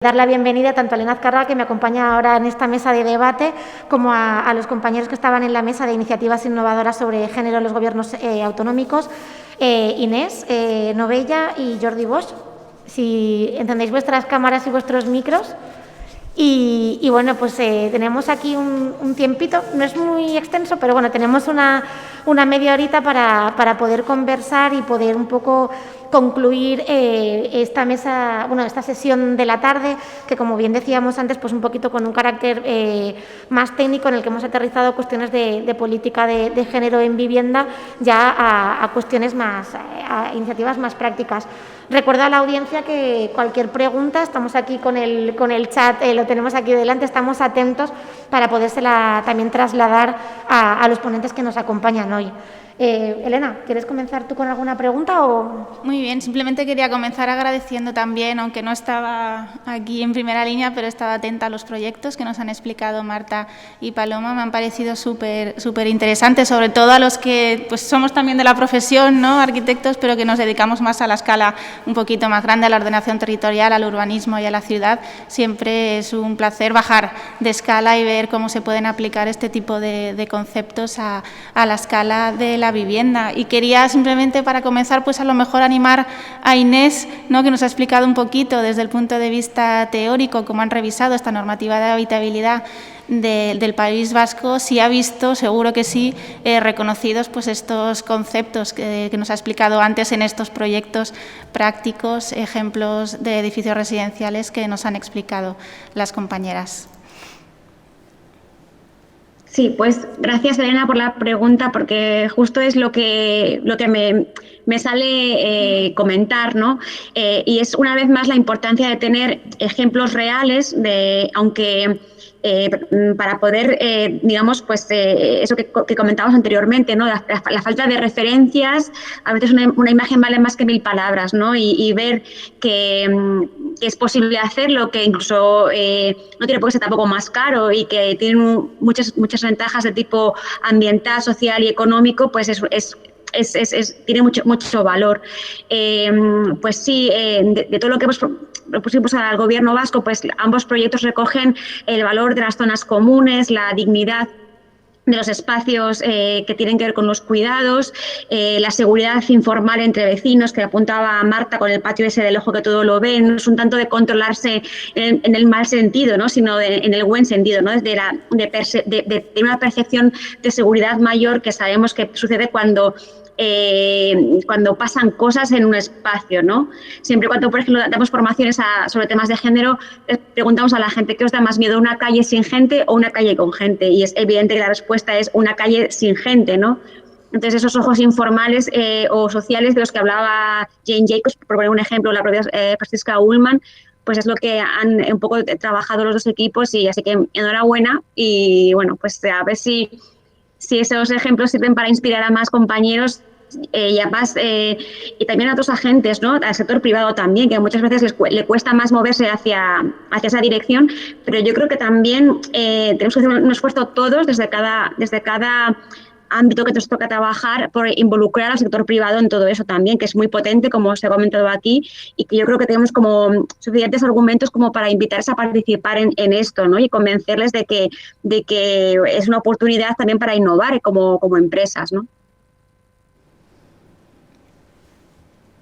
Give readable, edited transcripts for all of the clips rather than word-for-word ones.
Dar la bienvenida tanto a Elena Azcarra, que me acompaña ahora en esta mesa de debate, como a los compañeros que estaban en la mesa de iniciativas innovadoras sobre género en los gobiernos autonómicos, Inés Novella y Jordi Bosch. Si encendéis vuestras cámaras y vuestros micros. Y bueno, pues tenemos aquí un tiempito, no es muy extenso, pero bueno, tenemos una media horita para poder conversar y poder un poco concluir esta mesa, bueno, esta sesión de la tarde, que como bien decíamos antes, pues un poquito con un carácter más técnico, en el que hemos aterrizado cuestiones de política de género en vivienda ya a cuestiones más, a iniciativas más prácticas. Recuerda a la audiencia que cualquier pregunta, estamos aquí con el chat, lo tenemos aquí delante, estamos atentos para podérsela también trasladar a los ponentes que nos acompañan hoy. Elena, ¿quieres comenzar tú con alguna pregunta? Muy bien, simplemente quería comenzar agradeciendo también, aunque no estaba aquí en primera línea, pero estaba atenta a los proyectos que nos han explicado Marta y Paloma. Me han parecido súper interesantes, sobre todo a los que pues somos también de la profesión, ¿no?, arquitectos, pero que nos dedicamos más a la escala un poquito más grande, a la ordenación territorial, al urbanismo y a la ciudad. Siempre es un placer bajar de escala y ver cómo se pueden aplicar este tipo de conceptos a la escala de la vivienda. Y quería simplemente, para comenzar, pues a lo mejor animar a Inés, ¿no?, que nos ha explicado un poquito desde el punto de vista teórico cómo han revisado esta normativa de habitabilidad del País Vasco, si ha visto, seguro que sí, reconocidos pues estos conceptos que nos ha explicado antes en estos proyectos prácticos, ejemplos de edificios residenciales que nos han explicado las compañeras. Sí, pues gracias, Elena, por la pregunta, porque justo es lo que me sale comentar, ¿no? Y es una vez más la importancia de tener ejemplos reales, aunque para poder, digamos, pues eso que comentábamos anteriormente, ¿no? La falta de referencias, a veces una imagen vale más que 1000 palabras, ¿no? Y ver que es posible hacerlo, que incluso no tiene por qué ser tampoco más caro y que tiene muchas ventajas de tipo ambiental, social y económico, pues tiene mucho valor. Pues sí, de todo lo que propusimos al Gobierno vasco, pues ambos proyectos recogen el valor de las zonas comunes, la dignidad de los espacios que tienen que ver con los cuidados, la seguridad informal entre vecinos, que apuntaba Marta con el patio ese del ojo que todo lo ve. No es un tanto de controlarse en el mal sentido, ¿no?, sino en el buen sentido, ¿no?, de una percepción de seguridad mayor que sabemos que sucede cuando pasan cosas en un espacio, ¿no? Siempre y cuando, por ejemplo, damos formaciones sobre temas de género, preguntamos a la gente qué os da más miedo, una calle sin gente o una calle con gente, y es evidente que la respuesta es una calle sin gente, ¿no? Entonces, esos ojos informales o sociales de los que hablaba Jane Jacobs, por poner un ejemplo, la propia Franziska Ullmann, pues es lo que han un poco trabajado los dos equipos, y así que enhorabuena. Y bueno, pues a ver si esos ejemplos sirven para inspirar a más compañeros y además y también a otros agentes, ¿no?, al sector privado también, que muchas veces le cuesta más moverse hacia esa dirección, pero yo creo que también tenemos que hacer un esfuerzo todos desde cada ámbito que nos toca trabajar por involucrar al sector privado en todo eso también, que es muy potente, como os he comentado aquí, y que yo creo que tenemos como suficientes argumentos como para invitarles a participar en esto, ¿no?, y convencerles de que es una oportunidad también para innovar como empresas, ¿no?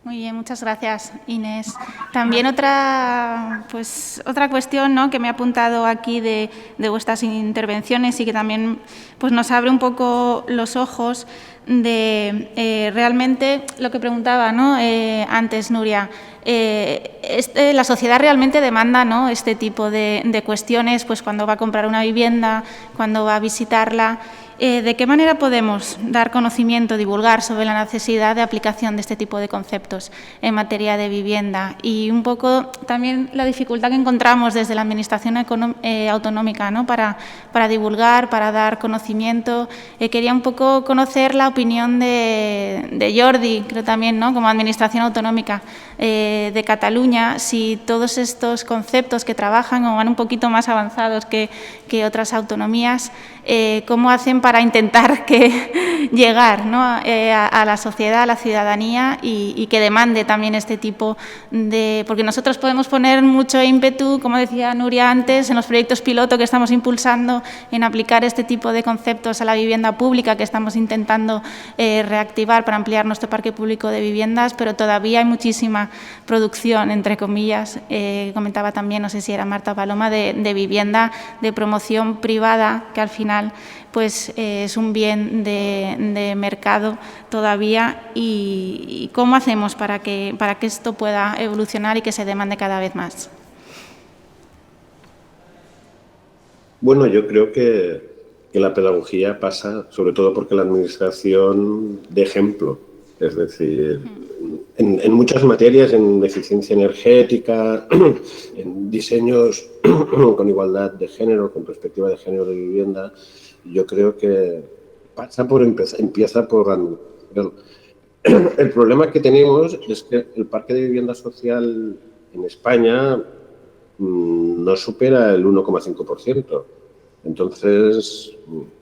Muy bien, muchas gracias, Inés. También otra cuestión, ¿no?, que me ha apuntado aquí de vuestras intervenciones y que también pues nos abre un poco los ojos de realmente lo que preguntaba, ¿no?, antes Nuria. La sociedad realmente demanda, ¿no?, este tipo de cuestiones, pues cuando va a comprar una vivienda, cuando va a visitarla. ¿De qué manera podemos dar conocimiento, divulgar sobre la necesidad de aplicación de este tipo de conceptos en materia de vivienda? Y un poco también la dificultad que encontramos desde la Administración autonómica, ¿no?, para divulgar, para dar conocimiento. Quería un poco conocer la opinión de Jordi, creo también, ¿no?, como Administración autonómica de Cataluña, si todos estos conceptos que trabajan o van un poquito más avanzados que otras autonomías, cómo hacen para intentar llegar, ¿no?, a la sociedad, a la ciudadanía y que demande también este tipo de... Porque nosotros podemos poner mucho ímpetu, como decía Nuria antes, en los proyectos piloto que estamos impulsando, en aplicar este tipo de conceptos a la vivienda pública que estamos intentando reactivar para ampliar nuestro parque público de viviendas, pero todavía hay muchísima producción, entre comillas, comentaba también, no sé si era Marta o Paloma, de vivienda de promoción privada, que al final pues es un bien de mercado todavía. ¿Y cómo hacemos para que esto pueda evolucionar y que se demande cada vez más? Bueno, yo creo que la pedagogía pasa sobre todo porque la administración dé ejemplo. Es decir, en muchas materias, en eficiencia energética, en diseños con igualdad de género, con perspectiva de género de vivienda, yo creo que empieza por... El problema que tenemos es que el parque de vivienda social en España no supera el 1,5%. Entonces,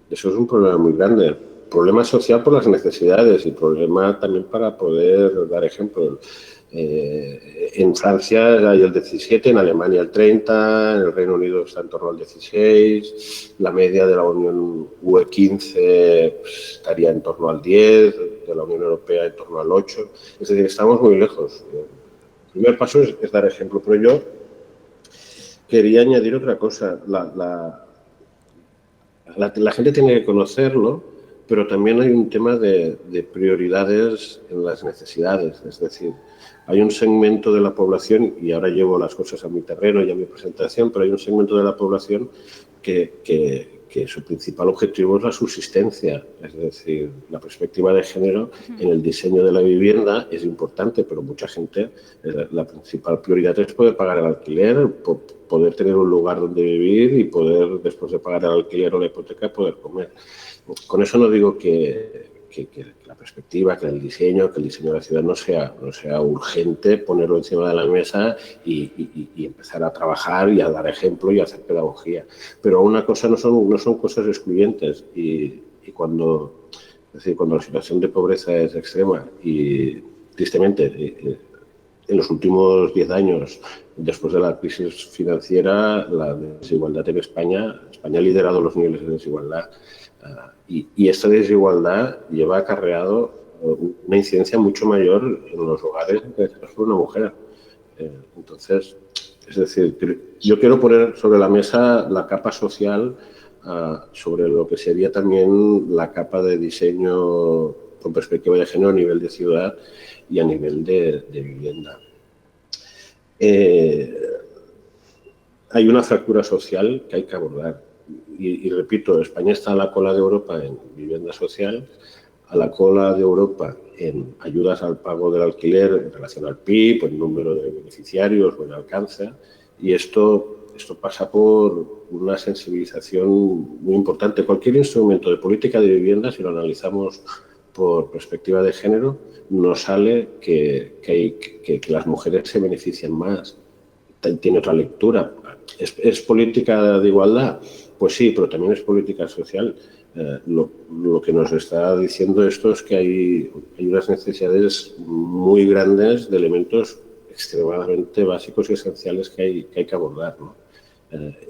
eso es un problema muy grande. Problema social por las necesidades y problema también para poder dar ejemplo. En Francia hay el 17, en Alemania el 30, en el Reino Unido está en torno al 16, la media de la Unión UE 15 pues, estaría en torno al 10, de la Unión Europea en torno al 8. Es decir, estamos muy lejos. El primer paso es dar ejemplo, pero yo quería añadir otra cosa. La gente tiene que conocerlo, pero también hay un tema de prioridades en las necesidades. Es decir, hay un segmento de la población, y ahora llevo las cosas a mi terreno y a mi presentación, pero hay un segmento de la población que su principal objetivo es la subsistencia. Es decir, la perspectiva de género en el diseño de la vivienda es importante, pero mucha gente, la principal prioridad es poder pagar el alquiler, poder tener un lugar donde vivir y poder, después de pagar el alquiler o la hipoteca, poder comer. Con eso no digo que la perspectiva, que el diseño de la ciudad no sea urgente ponerlo encima de la mesa y empezar a trabajar y a dar ejemplo y a hacer pedagogía. Pero una cosa no son cosas excluyentes y cuando la situación de pobreza es extrema y tristemente en los últimos 10 años, después de la crisis financiera, la desigualdad en España ha liderado los niveles de desigualdad. Y esta desigualdad lleva acarreado una incidencia mucho mayor en los hogares que por una mujer. Entonces, es decir, yo quiero poner sobre la mesa la capa social sobre lo que sería también la capa de diseño con perspectiva de género a nivel de ciudad y a nivel de vivienda. Hay una fractura social que hay que abordar. Y repito, España está a la cola de Europa en vivienda social, a la cola de Europa en ayudas al pago del alquiler en relación al PIB, el número de beneficiarios o en alcance, y esto pasa por una sensibilización muy importante. Cualquier instrumento de política de vivienda, si lo analizamos por perspectiva de género, nos sale que las mujeres se benefician más. Tiene otra lectura. ¿Es política de igualdad? Pues sí, pero también es política social. Lo que nos está diciendo esto es que hay unas necesidades muy grandes de elementos extremadamente básicos y esenciales que hay que abordar, ¿no?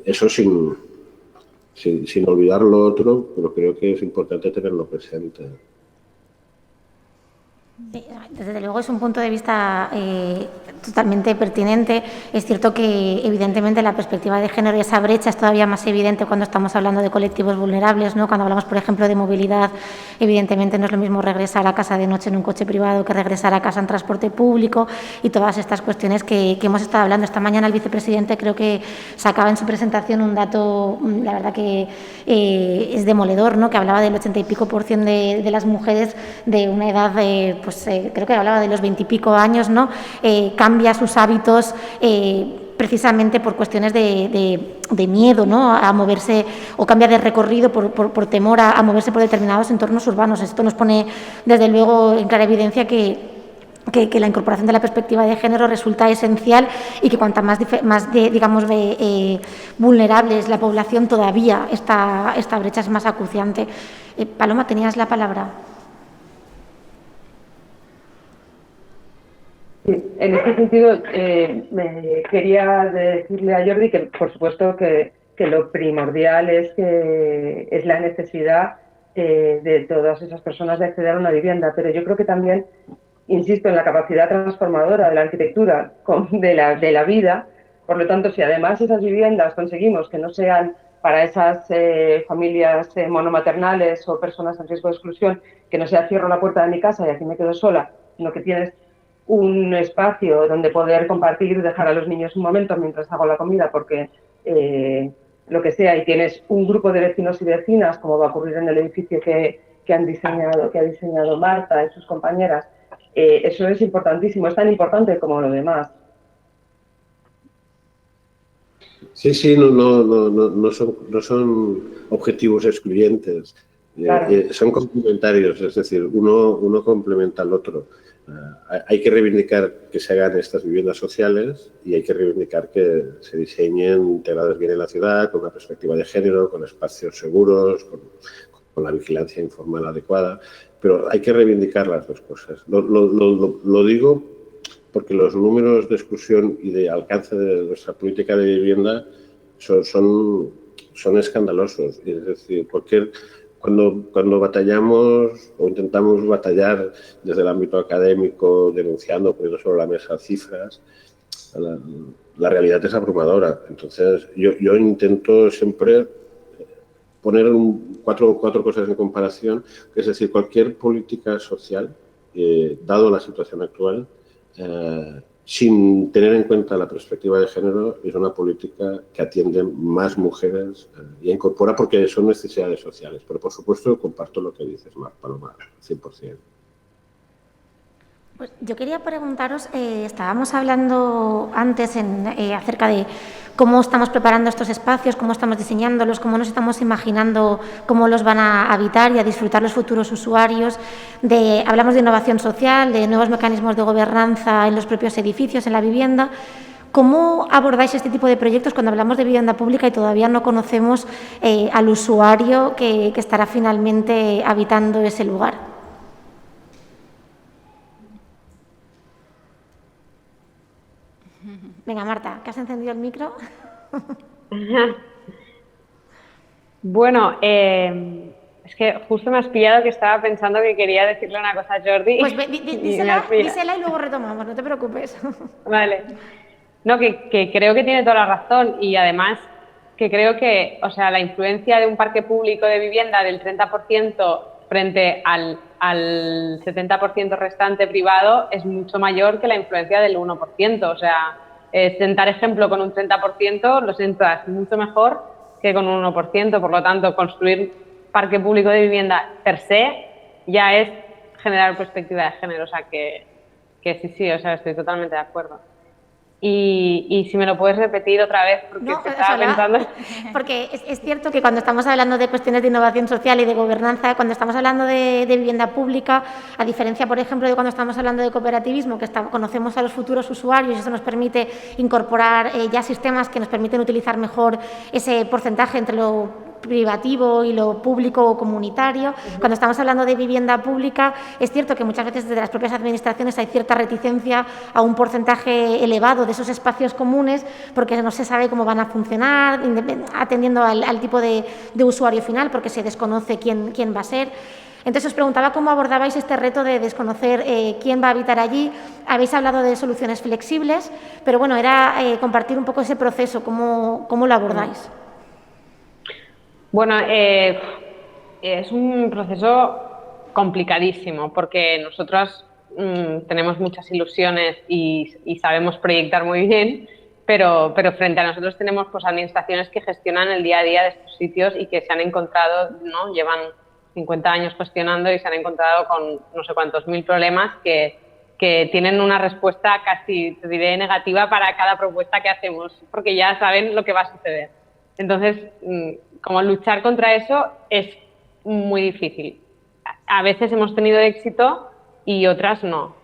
Eso sin olvidar lo otro, pero creo que es importante tenerlo presente. Desde luego es un punto de vista totalmente pertinente. Es cierto que evidentemente la perspectiva de género y esa brecha es todavía más evidente cuando estamos hablando de colectivos vulnerables, ¿no? Cuando hablamos, por ejemplo, de movilidad, evidentemente no es lo mismo regresar a casa de noche en un coche privado que regresar a casa en transporte público y todas estas cuestiones que hemos estado hablando. Esta mañana el vicepresidente creo que sacaba en su presentación un dato, la verdad que es demoledor, ¿no? Que hablaba del 80 y pico % de las mujeres de una edad creo que hablaba de los 20 y pico años, ¿no? Cambia sus hábitos precisamente por cuestiones de miedo, ¿no? A moverse, o cambia de recorrido por temor a moverse por determinados entornos urbanos. Esto nos pone, desde luego, en clara evidencia que que la incorporación de la perspectiva de género resulta esencial y que cuanta más vulnerable es la población, todavía esta brecha es más acuciante. Paloma, tenías la palabra. Sí, en este sentido, me quería decirle a Jordi que, por supuesto, que lo primordial es la necesidad de todas esas personas de acceder a una vivienda, pero yo creo que también, insisto, en la capacidad transformadora de la arquitectura de la vida. Por lo tanto, si además esas viviendas conseguimos que no sean para esas familias monomaternales o personas en riesgo de exclusión, que no sea cierro la puerta de mi casa y aquí me quedo sola, sino que tienes un espacio donde poder compartir, dejar a los niños un momento mientras hago la comida, porque lo que sea, y tienes un grupo de vecinos y vecinas, como va a ocurrir en el edificio que ha diseñado Marta y sus compañeras. Eso es importantísimo, es tan importante como lo demás. Sí, no son objetivos excluyentes, claro. Son complementarios, es decir, uno complementa al otro. Hay que reivindicar que se hagan estas viviendas sociales y hay que reivindicar que se diseñen integradas bien en la ciudad, con una perspectiva de género, con espacios seguros, con la vigilancia informal adecuada, pero hay que reivindicar las dos cosas. Lo digo porque los números de exclusión y de alcance de nuestra política de vivienda son escandalosos. Es decir, cuando batallamos o intentamos batallar desde el ámbito académico, denunciando, poniendo sobre la mesa cifras, la realidad es abrumadora. Entonces, yo intento siempre poner cuatro cosas en comparación, es decir, cualquier política social, dado la situación actual, sin tener en cuenta la perspectiva de género, es una política que atiende más mujeres y incorpora porque son necesidades sociales. Pero, por supuesto, comparto lo que dices, Paloma, 100%. Pues yo quería preguntaros, estábamos hablando antes acerca de cómo estamos preparando estos espacios, cómo estamos diseñándolos, cómo nos estamos imaginando cómo los van a habitar y a disfrutar los futuros usuarios. Hablamos de innovación social, de nuevos mecanismos de gobernanza en los propios edificios, en la vivienda. ¿Cómo abordáis este tipo de proyectos cuando hablamos de vivienda pública y todavía no conocemos al usuario que estará finalmente habitando ese lugar? Venga, Marta, que has encendido el micro. Bueno, es que justo me has pillado que estaba pensando que quería decirle una cosa a Jordi. Pues dísela y luego retomamos, no te preocupes. Vale. No, que creo que tiene toda la razón y además que creo que, o sea, la influencia de un parque público de vivienda del 30% frente al 70% restante privado es mucho mayor que la influencia del 1%. O sea, sentar ejemplo con un 30% lo sientas mucho mejor que con un 1%. Por lo tanto, construir parque público de vivienda per se ya es generar perspectiva de género. O sea, que sí, o sea, estoy totalmente de acuerdo. Y si me lo puedes repetir otra vez, porque no, estaba pensando... Porque es cierto que cuando estamos hablando de cuestiones de innovación social y de gobernanza, cuando estamos hablando de vivienda pública, a diferencia, por ejemplo, de cuando estamos hablando de cooperativismo, que conocemos a los futuros usuarios y eso nos permite incorporar ya sistemas que nos permiten utilizar mejor ese porcentaje entre lo privativo y lo público o comunitario. Cuando estamos hablando de vivienda pública, es cierto que muchas veces desde las propias administraciones hay cierta reticencia a un porcentaje elevado de esos espacios comunes porque no se sabe cómo van a funcionar, atendiendo al tipo de usuario final, porque se desconoce quién va a ser. Entonces, os preguntaba cómo abordabais este reto de desconocer quién va a habitar allí. Habéis hablado de soluciones flexibles, pero bueno, era compartir un poco ese proceso, cómo lo abordáis. Bueno, es un proceso complicadísimo porque nosotros tenemos muchas ilusiones y sabemos proyectar muy bien, pero frente a nosotros tenemos pues administraciones que gestionan el día a día de estos sitios y que se han encontrado, ¿no? Llevan 50 años gestionando y se han encontrado con no sé cuántos mil problemas que tienen una respuesta casi, te diré, negativa para cada propuesta que hacemos, porque ya saben lo que va a suceder. Entonces, como luchar contra eso es muy difícil. A veces hemos tenido éxito y otras no.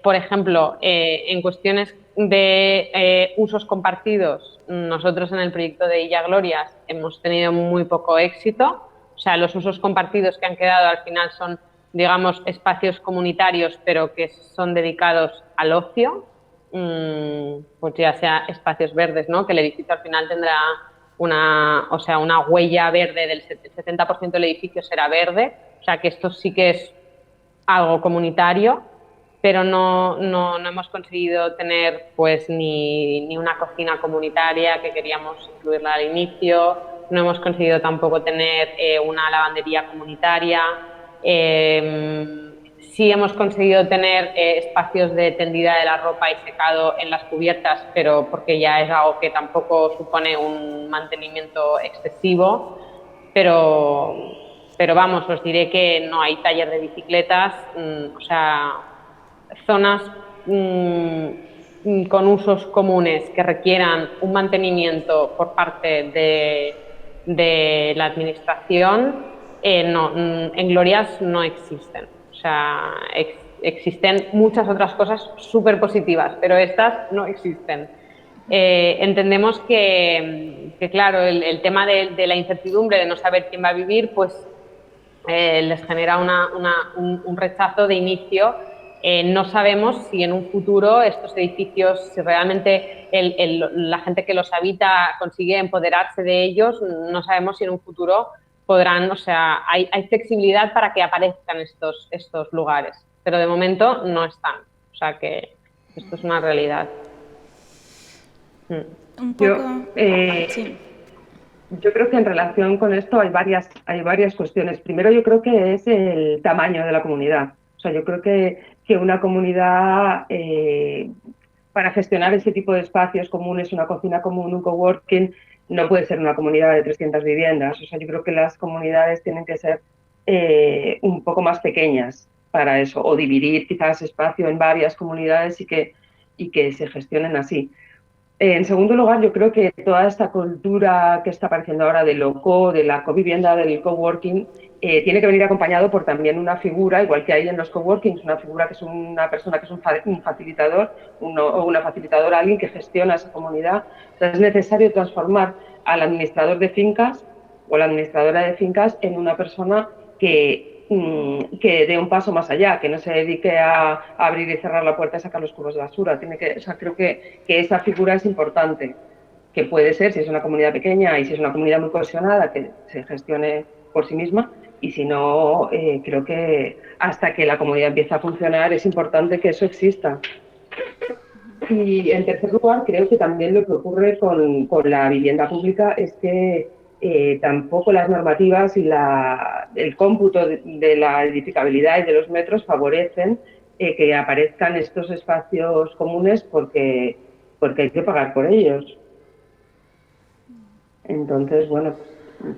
Por ejemplo, en cuestiones de usos compartidos, nosotros en el proyecto de Illa Glorias hemos tenido muy poco éxito. O sea, los usos compartidos que han quedado al final son, digamos, espacios comunitarios, pero que son dedicados al ocio, pues ya sea espacios verdes, ¿no? Que el edificio al final tendrá una huella verde, del 70% del edificio será verde, o sea que esto sí que es algo comunitario, pero no hemos conseguido tener pues ni una cocina comunitaria, que queríamos incluirla al inicio, no hemos conseguido tampoco tener una lavandería comunitaria. Sí hemos conseguido tener espacios de tendida de la ropa y secado en las cubiertas, pero porque ya es algo que tampoco supone un mantenimiento excesivo, pero vamos, os diré que no hay taller de bicicletas, o sea, zonas con usos comunes que requieran un mantenimiento por parte de la administración, en Glorias no existen. O sea, existen muchas otras cosas súper positivas, pero estas no existen. Entendemos que claro, el tema de la incertidumbre, de no saber quién va a vivir, pues les genera un rechazo de inicio. No sabemos si en un futuro estos edificios, si realmente la gente que los habita consigue empoderarse de ellos, no sabemos si en un futuro podrán, o sea, hay flexibilidad para que aparezcan estos lugares, pero de momento no están, o sea que esto es una realidad. Un poco... sí. Yo creo que en relación con esto hay varias cuestiones. Primero, yo creo que es el tamaño de la comunidad. O sea, yo creo que una comunidad, para gestionar ese tipo de espacios comunes, una cocina común, un coworking, no puede ser una comunidad de 300 viviendas. O sea, yo creo que las comunidades tienen que ser un poco más pequeñas para eso, o dividir quizás espacio en varias comunidades y que se gestionen así. En segundo lugar, yo creo que toda esta cultura que está apareciendo ahora de la covivienda, del coworking, tiene que venir acompañado por también una figura, igual que hay en los coworkings, una figura que es una persona que es un facilitador o una facilitadora, alguien que gestiona esa comunidad. O sea, es necesario transformar al administrador de fincas o la administradora de fincas en una persona que dé un paso más allá, que no se dedique a abrir y cerrar la puerta y sacar los cubos de basura. Creo que esa figura es importante, que puede ser, si es una comunidad pequeña y si es una comunidad muy cohesionada, que se gestione por sí misma, y si no, creo que hasta que la comunidad empiece a funcionar es importante que eso exista. Y en tercer lugar, creo que también lo que ocurre con la vivienda pública es que tampoco las normativas y el cómputo de la edificabilidad y de los metros favorecen que aparezcan estos espacios comunes porque hay que pagar por ellos. Entonces, bueno,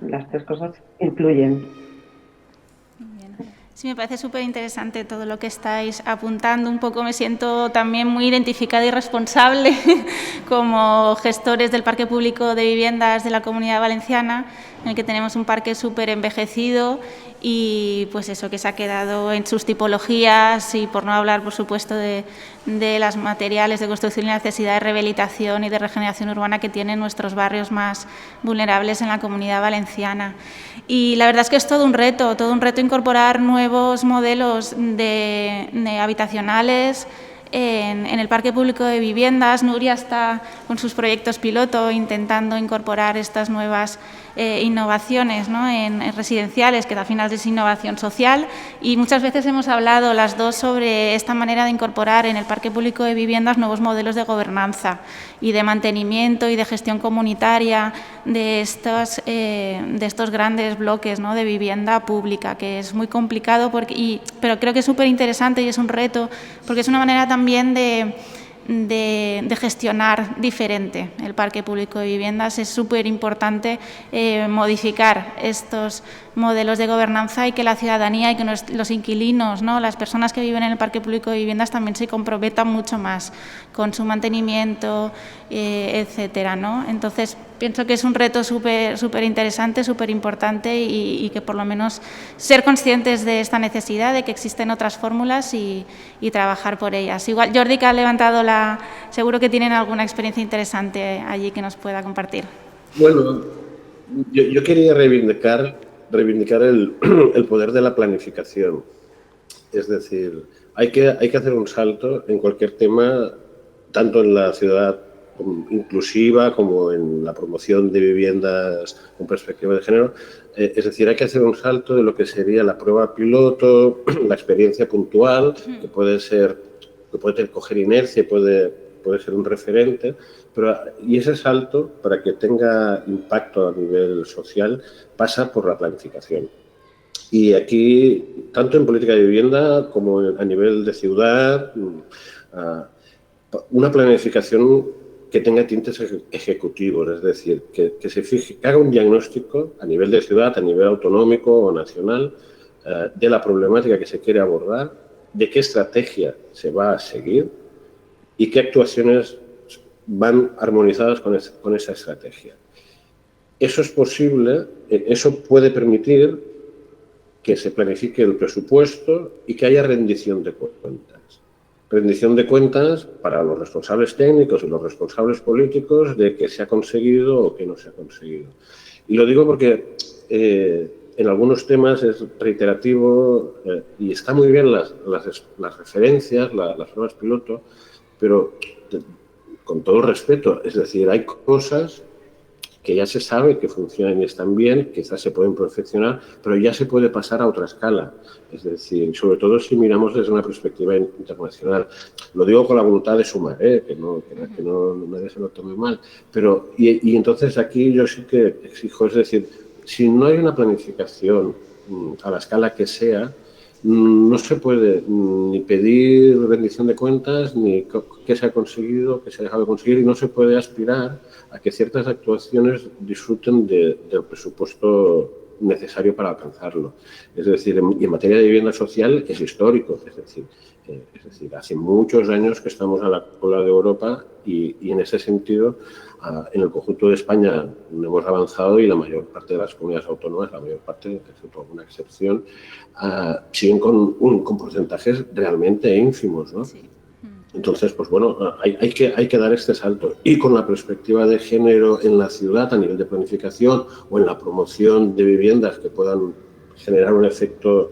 las tres cosas influyen. Sí, me parece súper interesante todo lo que estáis apuntando. Un poco me siento también muy identificada y responsable como gestores del Parque Público de Viviendas de la Comunidad Valenciana, en el que tenemos un parque súper envejecido y pues eso, que se ha quedado en sus tipologías, y por no hablar, por supuesto, de los materiales de construcción y la necesidad de rehabilitación y de regeneración urbana que tienen nuestros barrios más vulnerables en la Comunidad Valenciana. Y la verdad es que es todo un reto incorporar nuevos modelos de habitacionales en el Parque Público de Viviendas. Nuria está con sus proyectos piloto intentando incorporar estas nuevas innovaciones, ¿no?, en residenciales, que al final es innovación social, y muchas veces hemos hablado las dos sobre esta manera de incorporar en el Parque Público de Viviendas nuevos modelos de gobernanza y de mantenimiento y de gestión comunitaria de estos grandes bloques, ¿no?, de vivienda pública, que es muy complicado, pero creo que es súper interesante y es un reto, porque es una manera también de gestionar diferente el Parque Público de Viviendas. Es súper importante modificar estos modelos de gobernanza y que la ciudadanía y que los inquilinos, ¿no?, las personas que viven en el Parque Público de Viviendas también se comprometan mucho más con su mantenimiento, etcétera, ¿no? Entonces, pienso que es un reto súper interesante, súper importante y que por lo menos ser conscientes de esta necesidad, de que existen otras fórmulas y trabajar por ellas. Igual Jordi, que ha levantado seguro que tienen alguna experiencia interesante allí que nos pueda compartir. Bueno, yo quería reivindicar el poder de la planificación. Es decir, hay que hacer un salto en cualquier tema, tanto en la ciudad inclusiva como en la promoción de viviendas con perspectiva de género. Es decir, hay que hacer un salto de lo que sería la prueba piloto, la experiencia puntual, que puede coger inercia, puede ser un referente, y ese salto, para que tenga impacto a nivel social, pasa por la planificación. Y aquí, tanto en política de vivienda como a nivel de ciudad, una planificación que tenga tintes ejecutivos, es decir, que se fije, que haga un diagnóstico a nivel de ciudad, a nivel autonómico o nacional, de la problemática que se quiere abordar, de qué estrategia se va a seguir y qué actuaciones van armonizadas con esa estrategia. Eso es posible, eso puede permitir que se planifique el presupuesto y que haya rendición de cuentas. Rendición de cuentas para los responsables técnicos y los responsables políticos de qué se ha conseguido o qué no se ha conseguido. Y lo digo porque en algunos temas es reiterativo y está muy bien las referencias, las pruebas piloto, pero con todo respeto, es decir, hay cosas que ya se sabe que funcionan y están bien, quizás se pueden perfeccionar, pero ya se puede pasar a otra escala. Es decir, sobre todo si miramos desde una perspectiva internacional. Lo digo con la voluntad de sumar, que nadie se lo tome mal. Pero, y entonces aquí yo sí que exijo, es decir, si no hay una planificación a la escala que sea, no se puede ni pedir rendición de cuentas, ni qué se ha conseguido, qué se ha dejado de conseguir, y no se puede aspirar a que ciertas actuaciones disfruten del presupuesto necesario para alcanzarlo. Es decir, y en materia de vivienda social es histórico, es decir, hace muchos años que estamos a la cola de Europa y en ese sentido, en el conjunto de España no hemos avanzado y la mayor parte de las comunidades autónomas, la mayor parte, excepto alguna excepción, siguen con porcentajes realmente ínfimos, ¿no? Sí. Entonces, pues bueno, hay que dar este salto. Y con la perspectiva de género en la ciudad a nivel de planificación o en la promoción de viviendas que puedan generar un efecto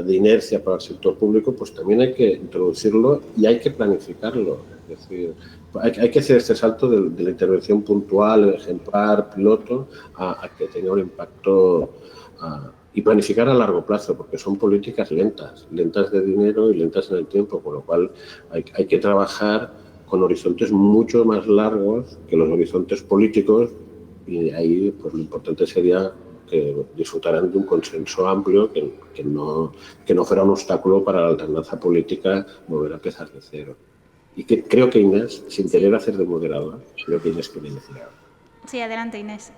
de inercia para el sector público, pues también hay que introducirlo y hay que planificarlo. Es decir, hay que hacer este salto de la intervención puntual, ejemplar, piloto, a que tenga un impacto y planificar a largo plazo, porque son políticas lentas de dinero y lentas en el tiempo, con lo cual hay que trabajar con horizontes mucho más largos que los horizontes políticos y ahí pues lo importante sería que disfrutaran de un consenso amplio, que no fuera un obstáculo para la alternancia política volver a empezar de cero. Y que creo que Inés, sin querer hacer de moderadora, creo que Inés quiere decir algo. Sí, adelante Inés.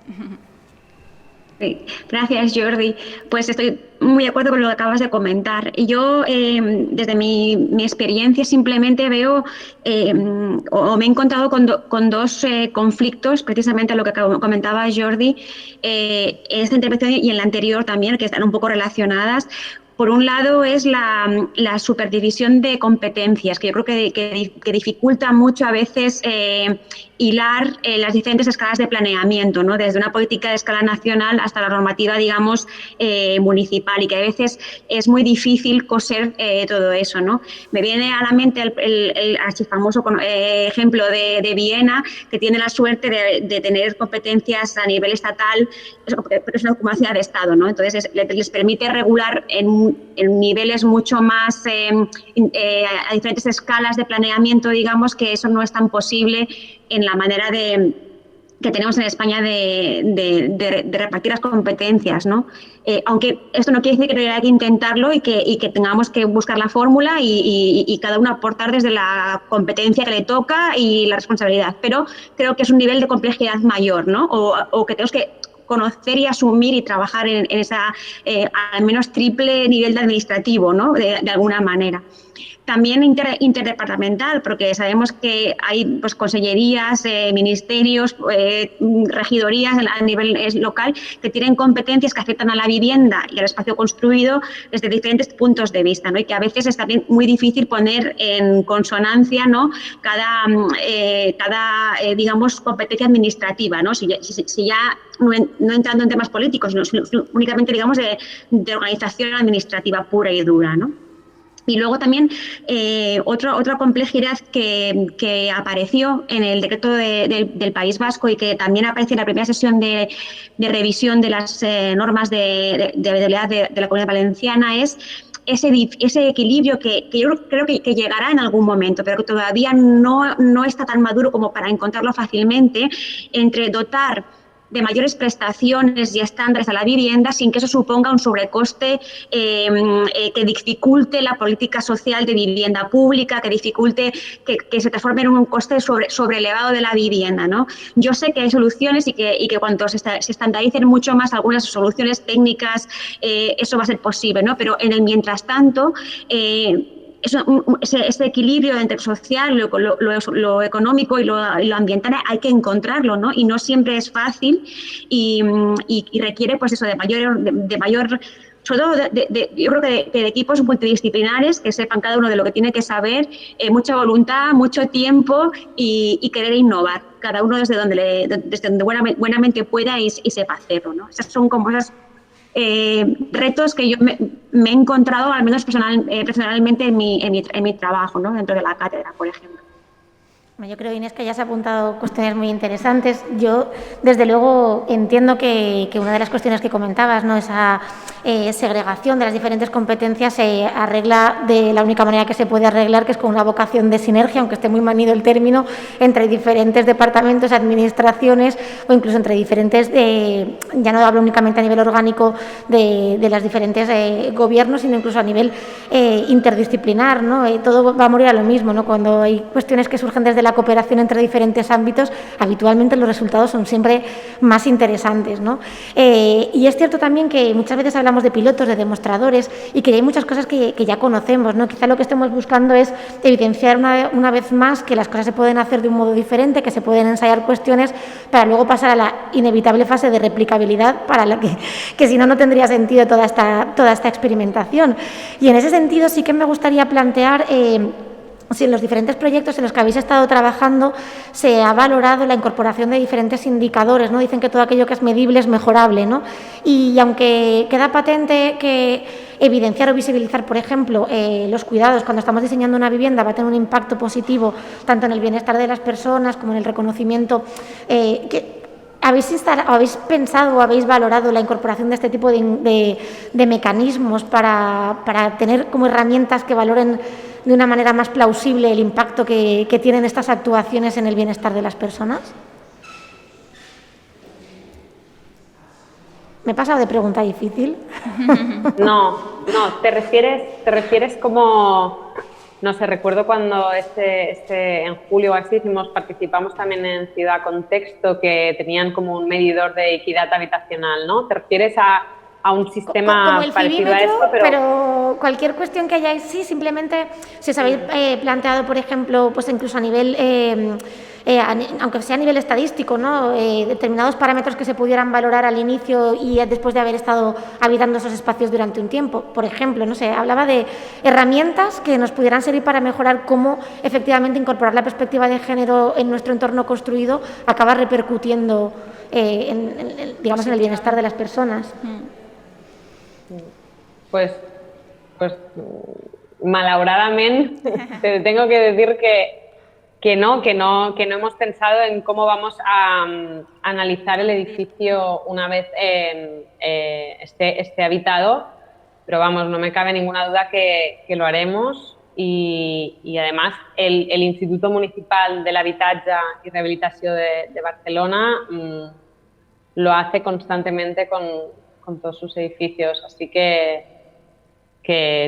Sí, gracias Jordi. Pues estoy muy de acuerdo con lo que acabas de comentar. Y yo, desde mi experiencia, simplemente veo o me he encontrado con dos conflictos, precisamente lo que comentaba Jordi, en esta intervención y en la anterior también, que están un poco relacionadas. Por un lado es la superdivisión de competencias, que yo creo que dificulta mucho a veces hilar las diferentes escalas de planeamiento, ¿no? Desde una política de escala nacional hasta la normativa, digamos, municipal, y que a veces es muy difícil coser todo eso, ¿no? Me viene a la mente el archifamoso ejemplo de Viena, que tiene la suerte de tener competencias a nivel estatal, pero es una ciudad de Estado, ¿no? Entonces les permite regular en niveles mucho más, a diferentes escalas de planeamiento, digamos, que eso no es tan posible en la manera que tenemos en España de repartir las competencias, ¿no? Aunque esto no quiere decir que haya que intentarlo y que tengamos que buscar la fórmula y cada uno aportar desde la competencia que le toca y la responsabilidad, pero creo que es un nivel de complejidad mayor, ¿no? O que tenemos que conocer y asumir y trabajar en esa al menos triple nivel de administrativo, ¿no? De alguna manera. también interdepartamental, porque sabemos que hay pues, consellerías, ministerios, regidorías a nivel local que tienen competencias que afectan a la vivienda y al espacio construido desde diferentes puntos de vista, ¿no? Y que a veces es también muy difícil poner en consonancia, ¿no? cada digamos, competencia administrativa, ¿no? Si ya no entrando en temas políticos, sino únicamente, digamos, de organización administrativa pura y dura, ¿no? Y luego también otra complejidad que apareció en el decreto del País Vasco y que también aparece en la primera sesión de revisión de las normas de habitabilidad de la Comunidad Valenciana es ese equilibrio que yo creo que llegará en algún momento, pero que todavía no está tan maduro como para encontrarlo fácilmente, entre dotar de mayores prestaciones y estándares a la vivienda sin que eso suponga un sobrecoste que dificulte la política social de vivienda pública, que dificulte que se transforme en un coste sobrelevado de la vivienda, ¿no? Yo sé que hay soluciones y que cuando se estandaricen mucho más algunas soluciones técnicas, eso va a ser posible, ¿no? Pero en el mientras tanto, ese equilibrio entre lo social, lo económico y lo ambiental hay que encontrarlo, ¿no? Y no siempre es fácil y requiere, pues eso, de mayor sobre todo yo creo que de equipos multidisciplinares que sepan cada uno de lo que tiene que saber, mucha voluntad, mucho tiempo y querer innovar, cada uno desde donde buenamente pueda y sepa hacerlo, ¿no? Esas son como esas retos que yo me he encontrado, al menos personalmente en mi trabajo, ¿no? Dentro de la cátedra, por ejemplo. Yo creo, Inés, que ya has apuntado cuestiones muy interesantes. Yo, desde luego, entiendo que una de las cuestiones que comentabas, ¿no? Esa segregación de las diferentes competencias se arregla de la única manera que se puede arreglar, que es con una vocación de sinergia, aunque esté muy manido el término, entre diferentes departamentos, administraciones o incluso entre diferentes, ya no hablo únicamente a nivel orgánico de los diferentes gobiernos, sino incluso a nivel interdisciplinar, ¿no? Todo va a morir a lo mismo, ¿no? Cuando hay cuestiones que surgen desde la cooperación entre diferentes ámbitos, habitualmente los resultados son siempre más interesantes, ¿no? Y es cierto también que muchas veces hablamos de pilotos, de demostradores y que hay muchas cosas que ya conocemos, ¿no? Quizá lo que estemos buscando es evidenciar una vez más que las cosas se pueden hacer de un modo diferente, que se pueden ensayar cuestiones para luego pasar a la inevitable fase de replicabilidad para la que si no tendría sentido toda esta experimentación. Y en ese sentido sí que me gustaría plantear si en los diferentes proyectos en los que habéis estado trabajando se ha valorado la incorporación de diferentes indicadores, ¿no? Dicen que todo aquello que es medible es mejorable, ¿no? Y aunque queda patente que evidenciar o visibilizar, por ejemplo, los cuidados cuando estamos diseñando una vivienda va a tener un impacto positivo tanto en el bienestar de las personas como en el reconocimiento ¿Habéis pensado o habéis valorado la incorporación de este tipo de mecanismos para tener como herramientas que valoren de una manera más plausible el impacto que tienen estas actuaciones en el bienestar de las personas? ¿Me he pasado de pregunta difícil? No, te refieres como... No sé, recuerdo cuando en julio o así participamos también en Ciudad Contexto, que tenían como un medidor de equidad habitacional, ¿no? ¿Te refieres a un sistema como el parecido a esto? Pero cualquier cuestión que hayáis, sí, simplemente si os habéis planteado, por ejemplo, pues incluso a nivel, aunque sea a nivel estadístico, ¿no? Determinados parámetros que se pudieran valorar al inicio y después de haber estado habitando esos espacios durante un tiempo. Por ejemplo, no sé, hablaba de herramientas que nos pudieran servir para mejorar cómo efectivamente incorporar la perspectiva de género en nuestro entorno construido acaba repercutiendo digamos, en el bienestar de las personas. Pues malauradamente te tengo que decir que no hemos pensado en cómo vamos a analizar el edificio una vez esté habitado, pero vamos, no me cabe ninguna duda que lo haremos y además el Instituto Municipal del Habitatge y Rehabilitació de Barcelona lo hace constantemente con todos sus edificios, así que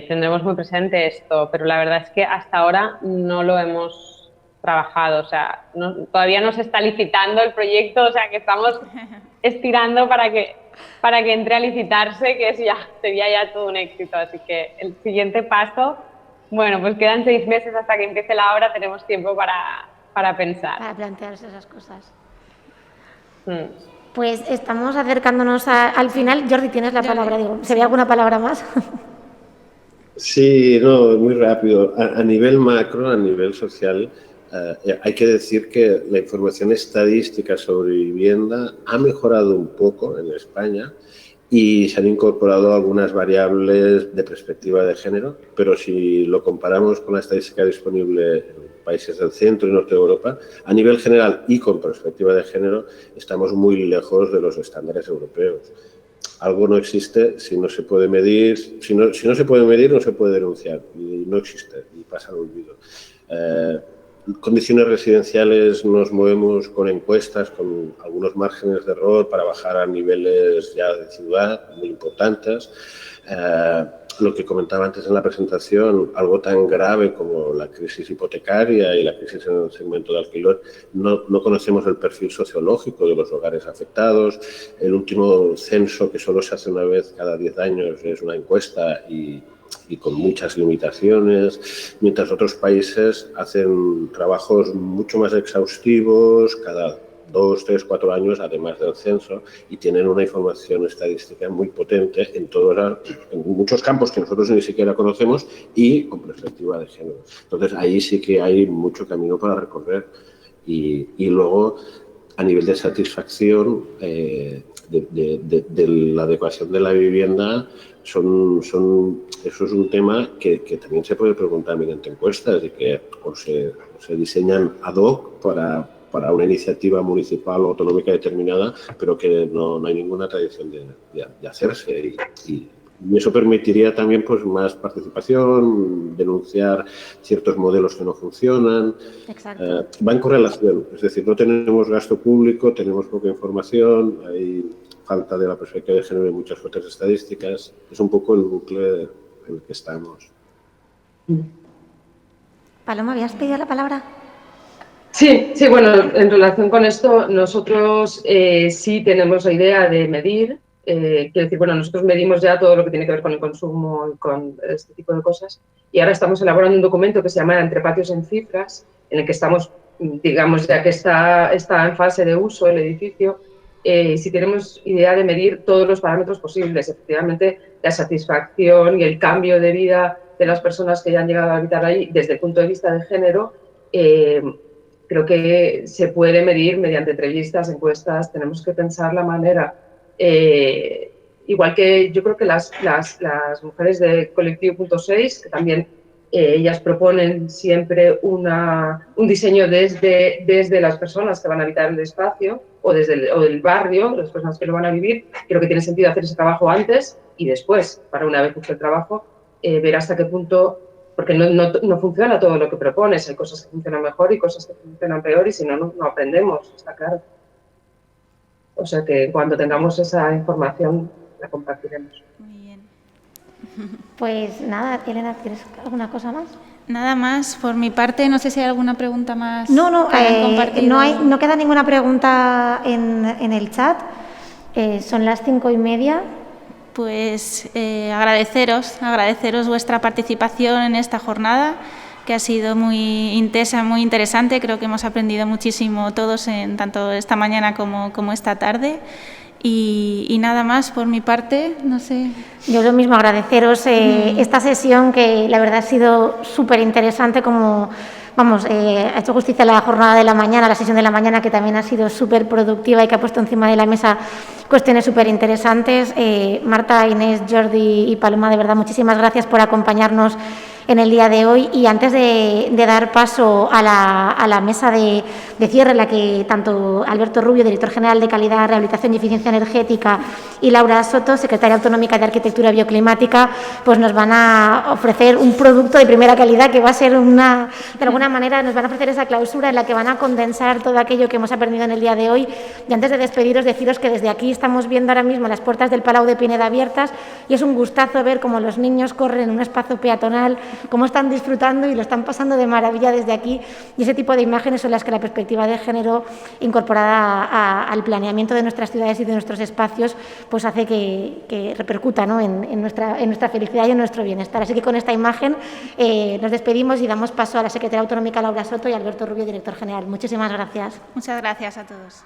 tendremos muy presente esto, pero la verdad es que hasta ahora no lo hemos trabajado, o sea, todavía no se está licitando el proyecto, o sea, que estamos estirando para que entre a licitarse, que sería ya todo un éxito, así que el siguiente paso Bueno, pues quedan 6 meses hasta que empiece la obra, tenemos tiempo para pensar. Para plantearse esas cosas. Pues estamos acercándonos al final. Jordi, tienes la palabra. Digo, ¿sería alguna palabra más? Sí, no, muy rápido. A nivel macro, a nivel social, hay que decir que la información estadística sobre vivienda ha mejorado un poco en España y se han incorporado algunas variables de perspectiva de género, pero si lo comparamos con la estadística disponible en países del centro y norte de Europa, a nivel general y con perspectiva de género, estamos muy lejos de los estándares europeos. Algo no existe si no se puede medir, si no se puede medir, no se puede denunciar, y no existe, y pasa al olvido. Condiciones residenciales nos movemos con encuestas, con algunos márgenes de error para bajar a niveles ya de ciudad muy importantes. Lo que comentaba antes en la presentación, algo tan grave como la crisis hipotecaria y la crisis en el segmento de alquiler, no conocemos el perfil sociológico de los hogares afectados. El último censo, que solo se hace una vez cada 10 años, es una encuesta y con muchas limitaciones, mientras otros países hacen trabajos mucho más exhaustivos cada 2, 3, 4 años, además del censo, y tienen una información estadística muy potente en muchos campos que nosotros ni siquiera conocemos y con perspectiva de género. Entonces, ahí sí que hay mucho camino para recorrer. Y luego, a nivel de satisfacción de la adecuación de la vivienda, eso es un tema que también se puede preguntar mediante encuestas, de que se diseñan ad hoc para una iniciativa municipal o autonómica determinada, pero que no hay ninguna tradición de hacerse. Y eso permitiría también pues más participación, denunciar ciertos modelos que no funcionan. Exacto. Va en correlación, es decir, no tenemos gasto público, tenemos poca información, hay falta de la perspectiva de género en muchas fuentes estadísticas. Es un poco el bucle en el que estamos. Paloma, ¿habías pedido la palabra? Sí, bueno, en relación con esto, nosotros sí tenemos la idea de medir. Quiero decir, bueno, nosotros medimos ya todo lo que tiene que ver con el consumo y con este tipo de cosas. Y ahora estamos elaborando un documento que se llama Entre patios en cifras, en el que estamos, digamos, ya que está en fase de uso el edificio, si tenemos idea de medir todos los parámetros posibles, efectivamente, la satisfacción y el cambio de vida de las personas que ya han llegado a habitar ahí desde el punto de vista de género. Creo que se puede medir mediante entrevistas, encuestas, tenemos que pensar la manera. Igual que yo creo que las mujeres de Colectivo .6, que también ellas proponen siempre un diseño desde las personas que van a habitar el espacio o desde el barrio, las personas que lo van a vivir. Creo que tiene sentido hacer ese trabajo antes y después, para una vez hecho el trabajo, ver hasta qué punto. Porque no funciona todo lo que propones, hay cosas que funcionan mejor y cosas que funcionan peor y si no aprendemos, está claro. O sea que cuando tengamos esa información la compartiremos. Muy bien. Pues nada, Elena, ¿tienes alguna cosa más? Nada más, por mi parte, no sé si hay alguna pregunta más. No, No queda ninguna pregunta en el chat. Son las 5:30. Pues agradeceros vuestra participación en esta jornada, que ha sido muy intensa, muy interesante. Creo que hemos aprendido muchísimo todos, tanto esta mañana como esta tarde. Y nada más por mi parte, no sé. Yo lo mismo, agradeceros esta sesión, que la verdad ha sido súper interesante, ha hecho justicia a la jornada de la mañana, la sesión de la mañana, que también ha sido súper productiva y que ha puesto encima de la mesa cuestiones súper interesantes. Marta, Inés, Jordi y Paloma, de verdad, muchísimas gracias por acompañarnos en el día de hoy. Y antes de dar paso a la mesa de cierre, en la que tanto Alberto Rubio, director general de Calidad, Rehabilitación y Eficiencia Energética, y Laura Soto, secretaria autonómica de Arquitectura Bioclimática, pues nos van a ofrecer un producto de primera calidad que va a ser de alguna manera nos van a ofrecer esa clausura en la que van a condensar todo aquello que hemos aprendido en el día de hoy. Y antes de despediros, deciros que desde aquí estamos viendo ahora mismo las puertas del Palau de Pineda abiertas y es un gustazo ver cómo los niños corren en un espacio peatonal, cómo están disfrutando y lo están pasando de maravilla desde aquí. Y ese tipo de imágenes son las que la perspectiva de género incorporada al planeamiento de nuestras ciudades y de nuestros espacios pues hace que repercuta, ¿no?, en nuestra felicidad y en nuestro bienestar. Así que con esta imagen nos despedimos y damos paso a la secretaria autonómica Laura Soto y a Alberto Rubio, director general. Muchísimas gracias. Muchas gracias a todos.